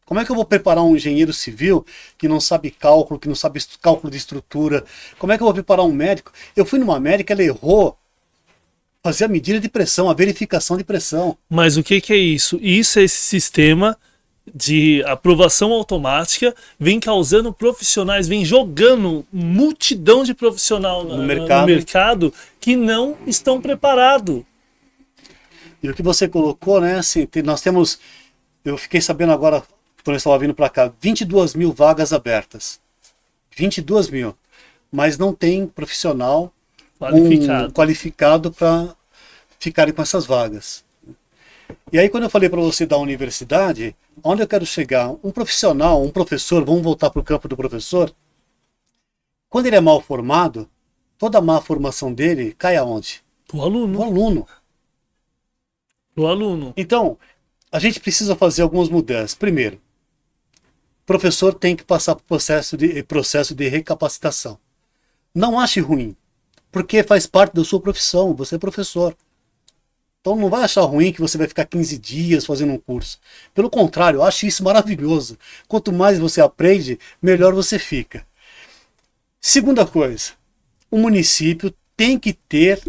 Como é que eu vou preparar um engenheiro civil que não sabe cálculo, que não sabe cálculo de estrutura? Como é que eu vou preparar um médico? Eu fui numa médica, ela errou fazer a medida de pressão, a verificação de pressão. Mas o que é isso? Isso é esse sistema de aprovação automática, vem causando profissionais, vem jogando multidão de profissional no mercado que não estão preparados. E o que você colocou, né, assim, nós temos, eu fiquei sabendo agora, quando eu estava vindo para cá, 22 mil vagas abertas. 22 mil. Mas não tem profissional qualificado para ficarem com essas vagas. E aí quando eu falei para você da universidade, onde eu quero chegar? Um profissional, um professor, vamos voltar para o campo do professor, quando ele é mal formado, toda a má formação dele cai aonde? O aluno. No aluno. O aluno. Então, a gente precisa fazer algumas mudanças. Primeiro, o professor tem que passar por processo de recapacitação. Não ache ruim, porque faz parte da sua profissão, você é professor. Então não vai achar ruim que você vai ficar 15 dias fazendo um curso. Pelo contrário, eu acho isso maravilhoso. Quanto mais você aprende, melhor você fica. Segunda coisa, o município tem que ter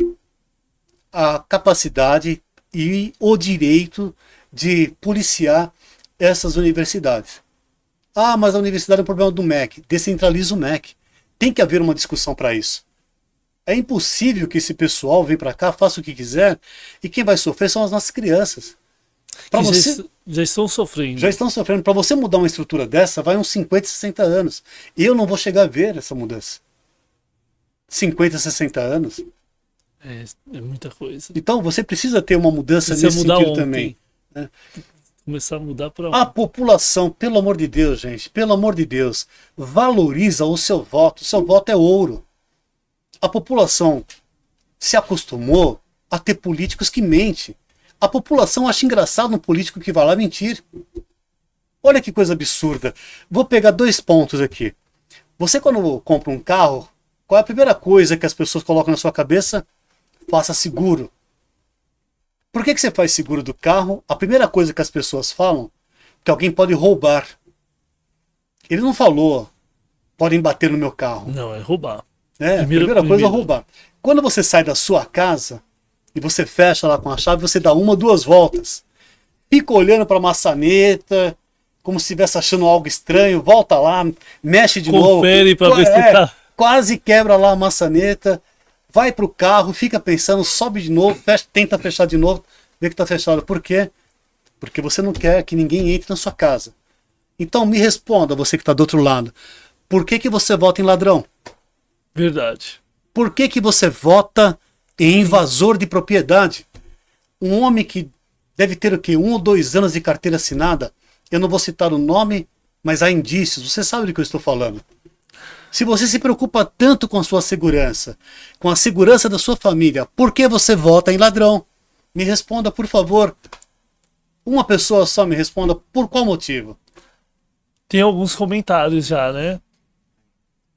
a capacidade e o direito de policiar essas universidades. Ah, mas a universidade é um problema do MEC. Descentraliza o MEC. Tem que haver uma discussão para isso. É impossível que esse pessoal venha para cá, faça o que quiser, e quem vai sofrer são as nossas crianças. Já estão sofrendo. Já estão sofrendo. Para você mudar uma estrutura dessa, vai uns 50, 60 anos. Eu não vou chegar a ver essa mudança. 50, 60 anos. É muita coisa. Então você precisa ter uma mudança nesse sentido também. Começar a mudar para A população, pelo amor de Deus, gente, pelo amor de Deus, valoriza o seu voto. O seu voto é ouro. A população se acostumou a ter políticos que mentem. A população acha engraçado um político que vai lá mentir. Olha que coisa absurda. Vou pegar 2 pontos aqui. Você, quando compra um carro, qual é a primeira coisa que as pessoas colocam na sua cabeça? Faça seguro. Por que você faz seguro do carro? A primeira coisa que as pessoas falam é que alguém pode roubar. Ele não falou, podem bater no meu carro. Não, é roubar. A primeira coisa é roubar. Quando você sai da sua casa e você fecha lá com a chave, você dá 1, 2 voltas. Fica olhando para a maçaneta, como se estivesse achando algo estranho, volta lá, mexe de novo. Confere para ver se tá. Quase quebra lá a maçaneta, vai pro carro, fica pensando, sobe de novo, tenta fechar de novo, vê que tá fechado. Por quê? Porque você não quer que ninguém entre na sua casa. Então me responda, você que está do outro lado. Por que você vota em ladrão? Verdade. Por que você vota em invasor de propriedade? Um homem que deve ter o quê? 1 ou 2 anos de carteira assinada. Eu não vou citar o nome, mas há indícios. Você sabe do que eu estou falando. Se você se preocupa tanto com a sua segurança, com a segurança da sua família, por que você vota em ladrão? Me responda, por favor. Uma pessoa só me responda por qual motivo. Tem alguns comentários já, né?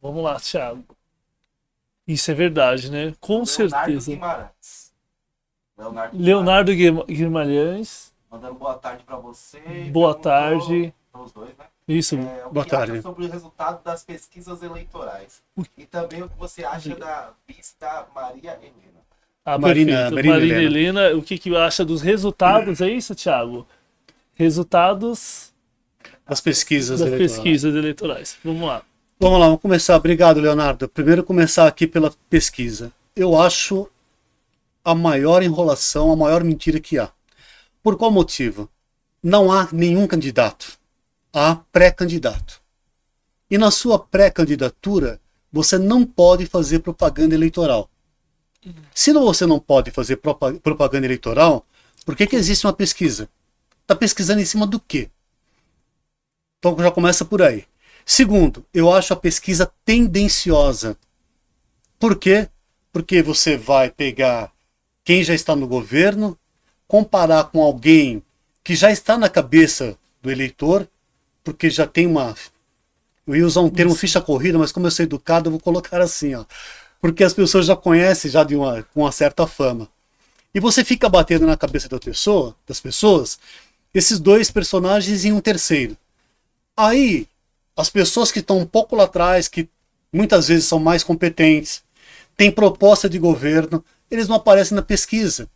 Vamos lá, Thiago. Isso é verdade, né? Com certeza. Guimarães. Leonardo Guimarães. Mandando boa tarde pra você. Boa tarde. Os dois, né? Isso. O Boa que tarde. acha sobre o resultado das pesquisas eleitorais? E também o que você acha da vice da Maria Helena. Ah, Marina perfeito. Marina Helena. Helena, o que acha dos resultados? É isso, Thiago? Resultados As pesquisas das eleitorais. pesquisas eleitorais. Vamos lá. Vamos lá, vamos começar. Obrigado, Leonardo. Primeiro começar aqui pela pesquisa. Eu acho a maior enrolação, a maior mentira que há. Por qual motivo? Não há nenhum candidato. Há pré-candidato. E na sua pré-candidatura, você não pode fazer propaganda eleitoral. Se você não pode fazer propaganda eleitoral, por que existe uma pesquisa? Está pesquisando em cima do quê? Então já começa por aí. Segundo, eu acho a pesquisa tendenciosa. Por quê? Porque você vai pegar quem já está no governo, comparar com alguém que já está na cabeça do eleitor, porque já tem uma... Eu ia usar um termo ficha corrida, mas como eu sou educado, eu vou colocar assim, ó. Porque as pessoas já conhecem já com uma certa fama. E você fica batendo na cabeça das pessoas, esses 2 personagens e um terceiro. Aí, as pessoas que estão um pouco lá atrás, que muitas vezes são mais competentes, têm proposta de governo, eles não aparecem na pesquisa.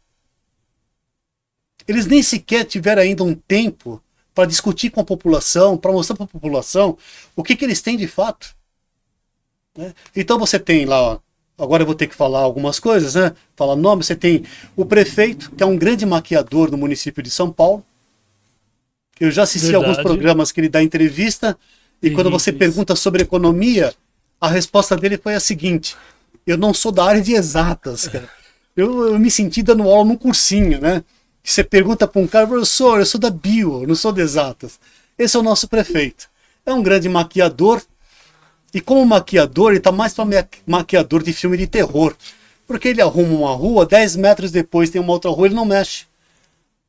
Eles nem sequer tiveram ainda um tempo para discutir com a população, para mostrar para a população o que eles têm de fato. Né? Então você tem lá, ó, agora eu vou ter que falar algumas coisas, né? Falar nome, você tem o prefeito, que é um grande maquiador no município de São Paulo. Eu já assisti a alguns programas que ele dá entrevista, e quando você pergunta sobre economia, a resposta dele foi a seguinte: eu não sou da área de exatas, cara. Eu me senti dando aula num cursinho, né? Que você pergunta para um cara, professor, eu sou da bio, eu não sou de exatas. Esse é o nosso prefeito. É um grande maquiador, e como maquiador, ele está mais para maquiador de filme de terror. Porque ele arruma uma rua, 10 metros depois tem uma outra rua, ele não mexe.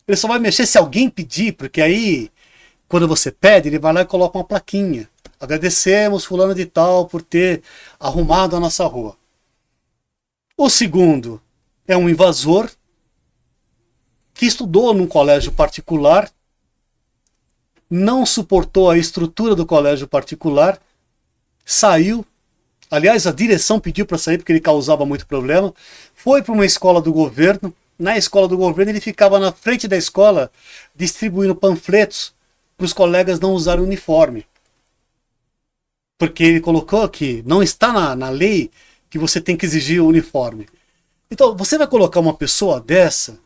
Ele só vai mexer se alguém pedir, porque aí, quando você pede, ele vai lá e coloca uma plaquinha. Agradecemos fulano de tal por ter arrumado a nossa rua. O segundo é um invasor que estudou num colégio particular, não suportou a estrutura do colégio particular, saiu. Aliás, a direção pediu para sair porque ele causava muito problema. Foi para uma escola do governo. Na escola do governo ele ficava na frente da escola distribuindo panfletos para os colegas não usarem uniforme. Porque ele colocou que não está na lei que você tem que exigir o uniforme. Então, você vai colocar uma pessoa dessa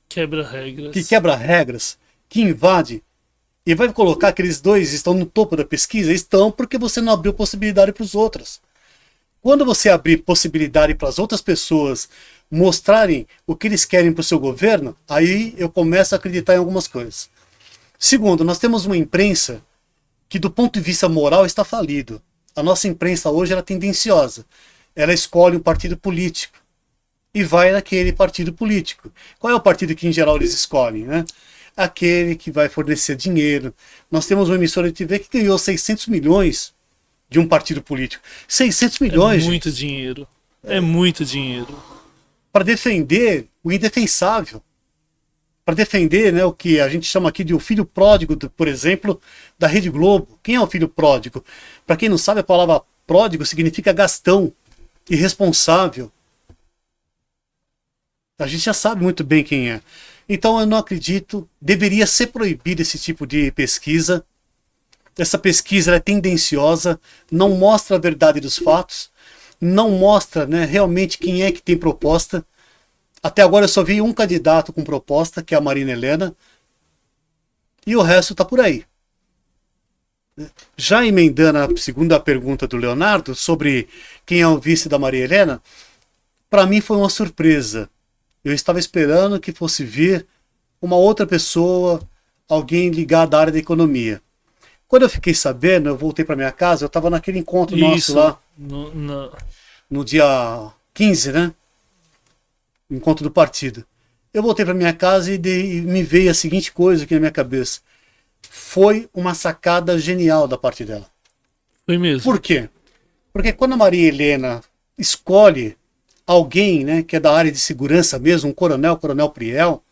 Quebra regras. que quebra regras, que invade, e vai colocar que eles 2 estão no topo da pesquisa? Estão, porque você não abriu possibilidade para os outros. Quando você abrir possibilidade para as outras pessoas mostrarem o que eles querem para o seu governo, aí eu começo a acreditar em algumas coisas. Segundo, nós temos uma imprensa que do ponto de vista moral está falido. A nossa imprensa hoje ela é tendenciosa. Ela escolhe um partido político e vai naquele partido político. Qual é o partido que em geral eles escolhem, né? Aquele que vai fornecer dinheiro. Nós temos uma emissora de TV que ganhou 600 milhões de um partido político. 600 milhões, É muito dinheiro. É muito dinheiro. para defender o indefensável. Para defender, né, o que a gente chama aqui de o filho pródigo, por exemplo, da Rede Globo. Quem é o filho pródigo? Para quem não sabe, a palavra pródigo significa gastão, irresponsável. A gente já sabe muito bem quem é. Então eu não acredito, deveria ser proibido esse tipo de pesquisa. Essa pesquisa é tendenciosa, não mostra a verdade dos fatos, não mostra, né, realmente quem é que tem proposta. Até agora eu só vi um candidato com proposta, que é a Marina Helena, e o resto está por aí. Já emendando a segunda pergunta do Leonardo, sobre quem é o vice da Maria Helena, para mim foi uma surpresa. Eu estava esperando que fosse vir uma outra pessoa, alguém ligado à área da economia. Quando eu fiquei sabendo, eu voltei para minha casa, eu estava naquele encontro nosso lá, no dia 15, né? Encontro do partido. Eu voltei para minha casa e me veio a seguinte coisa aqui na minha cabeça. Foi uma sacada genial da parte dela. Foi mesmo. Por quê? Porque quando a Maria Helena escolhe alguém, né, que é da área de segurança mesmo, um coronel Priel,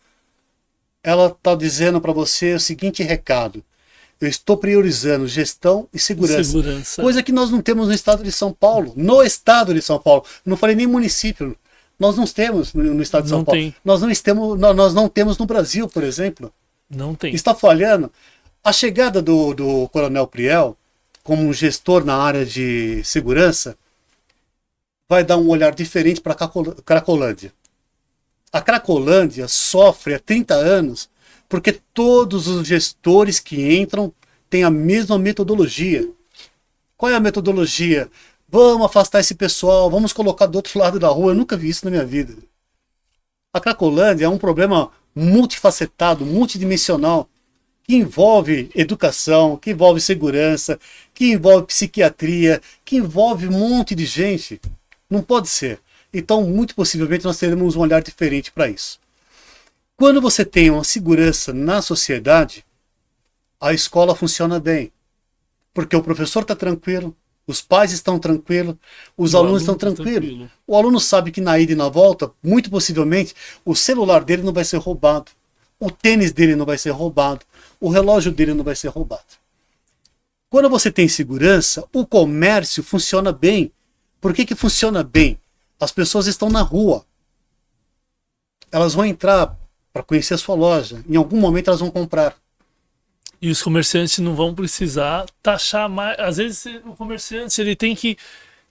ela está dizendo para você o seguinte recado: eu estou priorizando gestão e segurança. Coisa que nós não temos no estado de São Paulo. No estado de São Paulo. Não falei nem município. Nós não temos no estado de São Paulo. Tem. Nós não temos no Brasil, por exemplo. Não tem. Está falhando. A chegada do Coronel Priel, como um gestor na área de segurança, vai dar um olhar diferente para a Cracolândia. A Cracolândia sofre há 30 anos porque todos os gestores que entram têm a mesma metodologia. Qual é a metodologia? Vamos afastar esse pessoal, vamos colocar do outro lado da rua. Eu nunca vi isso na minha vida. A Cracolândia é um problema multifacetado, multidimensional, que envolve educação, que envolve segurança, que envolve psiquiatria, que envolve um monte de gente. Não pode ser. Então, muito possivelmente, nós teremos um olhar diferente para isso. Quando você tem uma segurança na sociedade, a escola funciona bem. Porque o professor está tranquilo, os pais estão tranquilos, os alunos estão tranquilos. O aluno sabe que na ida e na volta, muito possivelmente, o celular dele não vai ser roubado, o tênis dele não vai ser roubado, o relógio dele não vai ser roubado. Quando você tem segurança, o comércio funciona bem. Por que funciona bem? As pessoas estão na rua. Elas vão entrar para conhecer a sua loja. Em algum momento elas vão comprar. E os comerciantes não vão precisar taxar mais. Às vezes o comerciante ele tem que,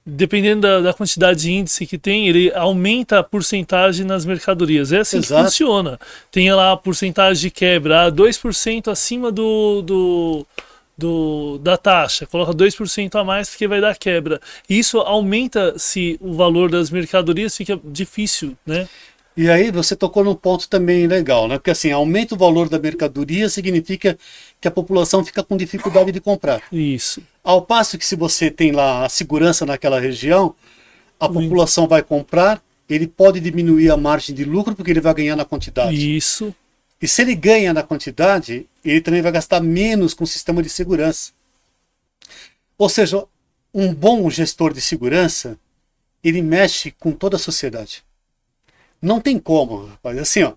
dependendo da quantidade de índice que tem, ele aumenta a porcentagem nas mercadorias. É assim Exato. que funciona. Tem lá a porcentagem de quebra, 2% acima da taxa. Coloca 2% a mais porque vai dar quebra. E isso aumenta se o valor das mercadorias fica difícil, né? E aí você tocou num ponto também legal, né? Porque assim, aumenta o valor da mercadoria significa que a população fica com dificuldade de comprar. Isso. Ao passo que se você tem lá a segurança naquela região, a população vai comprar, ele pode diminuir a margem de lucro porque ele vai ganhar na quantidade. Isso. E se ele ganha na quantidade, ele também vai gastar menos com o sistema de segurança. Ou seja, um bom gestor de segurança, ele mexe com toda a sociedade. Não tem como, rapaz. Assim, ó,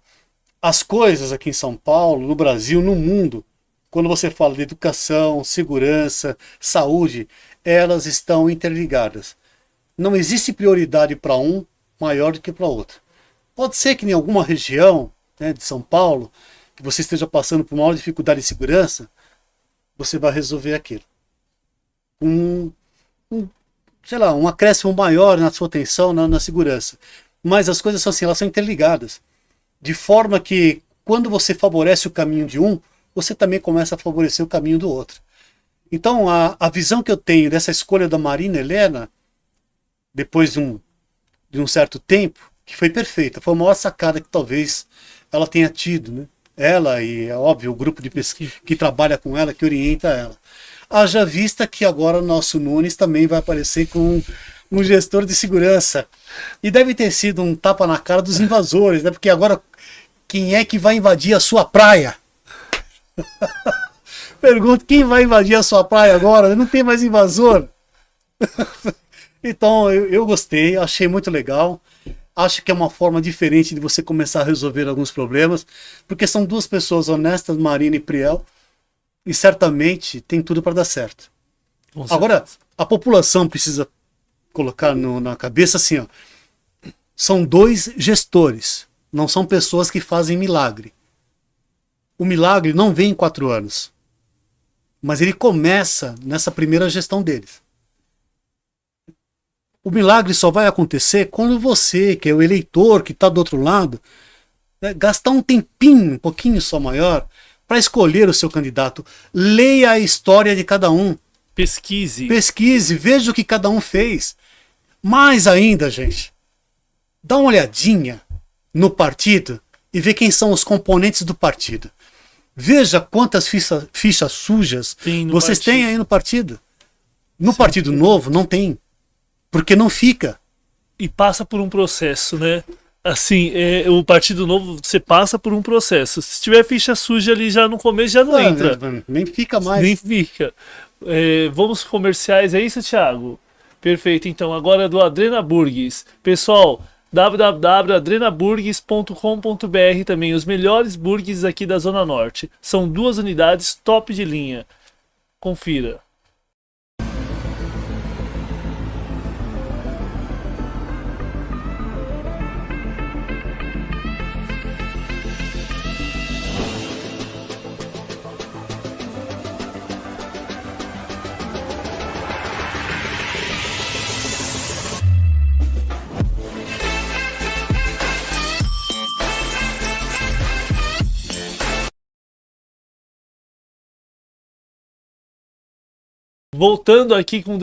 as coisas aqui em São Paulo, no Brasil, no mundo, quando você fala de educação, segurança, saúde, elas estão interligadas. Não existe prioridade para um maior do que para outro. Pode ser que em alguma região, né, de São Paulo, que você esteja passando por maior dificuldade de segurança, você vai resolver aquilo. Sei lá, um acréscimo maior na sua atenção na segurança. Mas as coisas são assim, elas são interligadas. De forma que, quando você favorece o caminho de um, você também começa a favorecer o caminho do outro. Então, a visão que eu tenho dessa escolha da Marina Helena, depois de um certo tempo, que foi perfeita, foi a maior sacada que talvez ela tenha tido, né? ela e, é óbvio, o grupo de pesquisa que trabalha com ela, que orienta ela. Haja vista que agora o nosso Nunes também vai aparecer com um gestor de segurança. E deve ter sido um tapa na cara dos invasores, né? Porque agora quem é que vai invadir a sua praia? Pergunto, quem vai invadir a sua praia agora? Não tem mais invasor. Então, eu gostei, achei muito legal. Acho que é uma forma diferente de você começar a resolver alguns problemas, porque são duas pessoas honestas, Marina e Priel, e certamente tem tudo para dar certo. Agora, a população precisa colocar na cabeça assim, ó, são dois gestores, não são pessoas que fazem milagre. O milagre não vem em 4 anos, mas ele começa nessa primeira gestão deles. O milagre só vai acontecer quando você, que é o eleitor, que está do outro lado, né, gastar um tempinho, um pouquinho só maior, para escolher o seu candidato. Leia a história de cada um. Pesquise. Pesquise, veja o que cada um fez. Mais ainda, gente, dá uma olhadinha no partido e vê quem são os componentes do partido. Veja quantas fichas sujas vocês têm aí no partido. No Partido Novo não tem. Porque não fica. E passa por um processo, né? Assim, o Partido Novo, você passa por um processo. Se tiver ficha suja ali já no começo, já não entra. Nem fica mais. Nem fica. Vamos comerciais, é isso, Thiago? Perfeito, então. Agora é do Adrena Burgues. Pessoal, www.adrenaburgues.com.br também. Os melhores burgues aqui da Zona Norte. São 2 unidades top de linha. Confira. Voltando aqui com o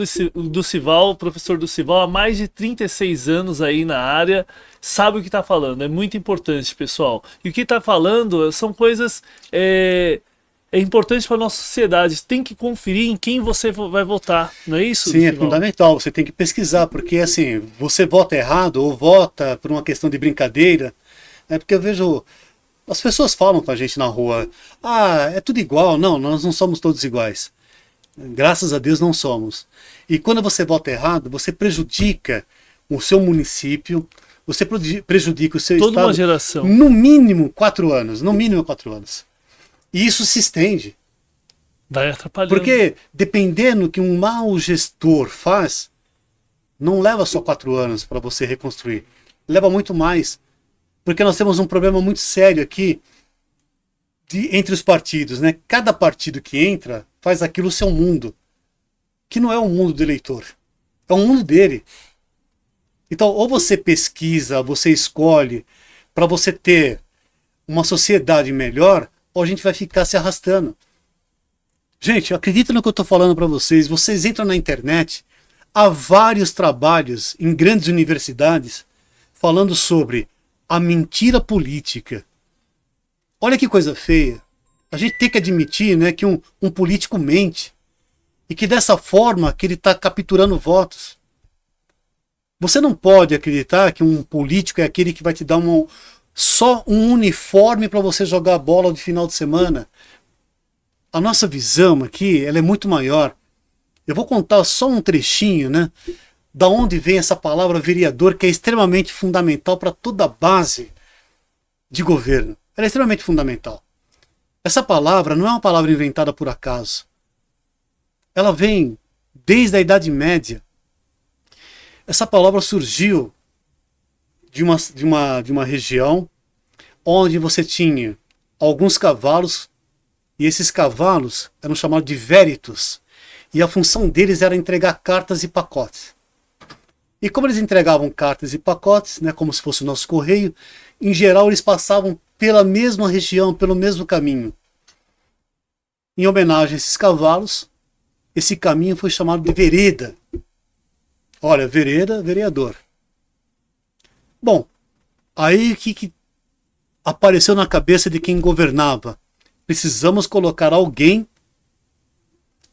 Ducival, o professor Ducival, há mais de 36 anos aí na área, sabe o que está falando, é muito importante, pessoal. E o que está falando são coisas importantes para a nossa sociedade, tem que conferir em quem você vai votar, não é isso, Sim, Ducival? é fundamental, você tem que pesquisar, porque assim, você vota errado ou vota por uma questão de brincadeira, porque eu vejo, as pessoas falam com a gente na rua, é tudo igual, não, nós não somos todos iguais. Graças a Deus não somos. E quando você vota errado, você prejudica o seu município, você prejudica o seu Toda estado. uma geração. No mínimo 4 anos. No mínimo 4 anos. E isso se estende. Vai atrapalhando. Porque dependendo que um mau gestor faz, não leva só 4 anos para você reconstruir. Leva muito mais. Porque nós temos um problema muito sério aqui entre os partidos, né? Cada partido que entra faz aquilo seu mundo, que não é o mundo do eleitor, é o mundo dele. Então, ou você pesquisa, você escolhe para você ter uma sociedade melhor, ou a gente vai ficar se arrastando. Gente, acredita no que eu estou falando para vocês. Vocês entram na internet, há vários trabalhos em grandes universidades falando sobre a mentira política. Olha que coisa feia. A gente tem que admitir, né, que um político mente e que dessa forma que ele está capturando votos. Você não pode acreditar que um político é aquele que vai te dar só um uniforme para você jogar bola de final de semana. A nossa visão aqui, ela é muito maior. Eu vou contar só um trechinho, né, da onde vem essa palavra vereador, que é extremamente fundamental para toda a base de governo. Ela é extremamente fundamental. Essa palavra não é uma palavra inventada por acaso. Ela vem desde a Idade Média. Essa palavra surgiu de uma região onde você tinha alguns cavalos, e esses cavalos eram chamados de veritos, e a função deles era entregar cartas e pacotes. E como eles entregavam cartas e pacotes, né, como se fosse o nosso correio, em geral eles passavam pela mesma região, pelo mesmo caminho. Em homenagem a esses cavalos, esse caminho foi chamado de vereda. Olha, vereda, vereador. Bom, aí o que apareceu na cabeça de quem governava. Precisamos colocar alguém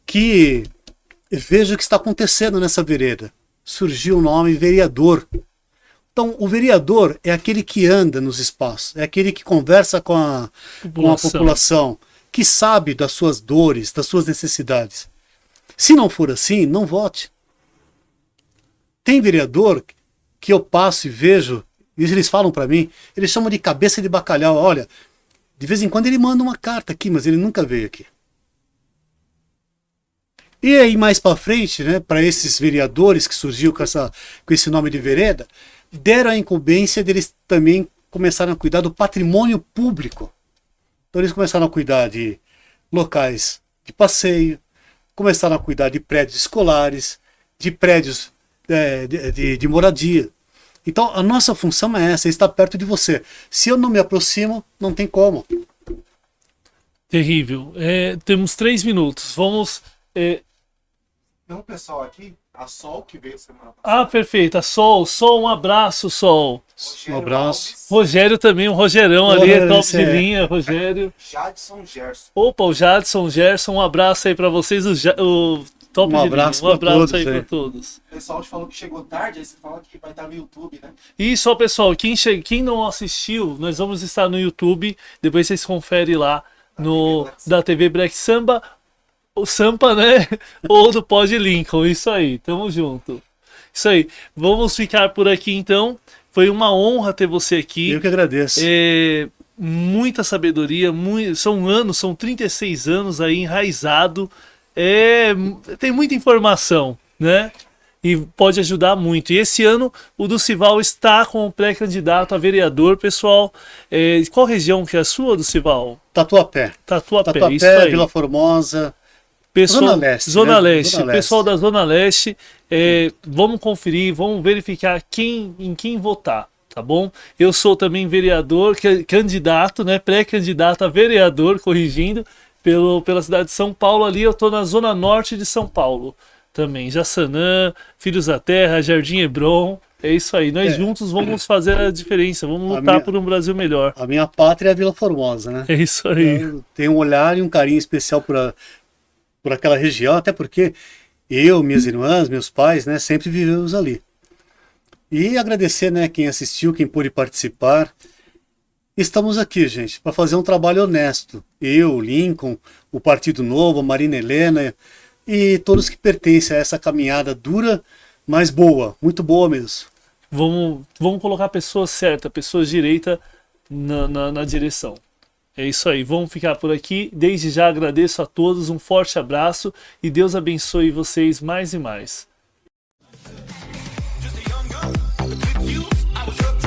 que veja o que está acontecendo nessa vereda. Surgiu o nome vereador. Então, o vereador é aquele que anda nos espaços, é aquele que conversa com a população, que sabe das suas dores, das suas necessidades. Se não for assim, não vote. Tem vereador que eu passo e vejo, e eles falam para mim, eles chamam de cabeça de bacalhau. Olha, de vez em quando ele manda uma carta aqui, mas ele nunca veio aqui. E aí mais para frente, né, para esses vereadores que surgiu com esse nome de vereda, deram a incumbência deles também começaram a cuidar do patrimônio público. Então eles começaram a cuidar de locais de passeio, começaram a cuidar de prédios escolares, de prédios de moradia. Então a nossa função é essa, é estar perto de você. Se eu não me aproximo, não tem como. Terrível. Temos 3 minutos. Vamos... Tem um pessoal aqui, a Sol, que veio semana passada. Ah, perfeito. A Sol, um abraço, Sol. Um abraço. Rogério também, um Rogerão ali, é top de linha, Rogério. Jadson Gerson. Opa, o Jadson, Gerson, um abraço aí pra vocês, o top Um de abraço linha. Um pra abraço todos aí aí. pra todos. O pessoal te falou que chegou tarde, aí você fala que vai estar no YouTube, né? Isso, ó, pessoal, quem não assistiu, nós vamos estar no YouTube, depois vocês conferem lá da TV Black Samba, o Sampa, né? Ou do Pod Lincoln, isso aí, tamo junto. Isso aí, vamos ficar por aqui então, foi uma honra ter você aqui. Eu que agradeço. Muita sabedoria, são 36 anos aí enraizado, tem muita informação, né? E pode ajudar muito. E esse ano o Ducival está como pré-candidato a vereador, pessoal. Qual região que é a sua, Ducival? Tatuapé. Tatuapé, isso aí. Vila Formosa. Pessoal, Zona Leste, Zona né? Leste. Zona Leste. Pessoal da Zona Leste, vamos conferir, vamos verificar em quem votar, tá bom? Eu sou também vereador, candidato, né? Pré-candidato a vereador, corrigindo, pela cidade de São Paulo. Ali eu estou na Zona Norte de São Paulo também. Jaçanã, Filhos da Terra, Jardim Hebron. É isso aí. Nós juntos vamos fazer a diferença, vamos lutar por um Brasil melhor. A minha pátria é a Vila Formosa, né? É isso aí. Eu tenho um olhar e um carinho especial por aquela região, até porque eu, minhas irmãs, meus pais, né, sempre vivemos ali. E agradecer, né, quem assistiu, quem pôde participar. Estamos aqui, gente, para fazer um trabalho honesto. Eu, Lincoln, o Partido Novo, a Marina Helena e todos que pertencem a essa caminhada dura, mas boa, muito boa mesmo. Vamos colocar a pessoa certa, a pessoa direita na direção. É isso aí, vamos ficar por aqui. Desde já agradeço a todos, um forte abraço e Deus abençoe vocês mais e mais. Just a young gun with a big view. I was up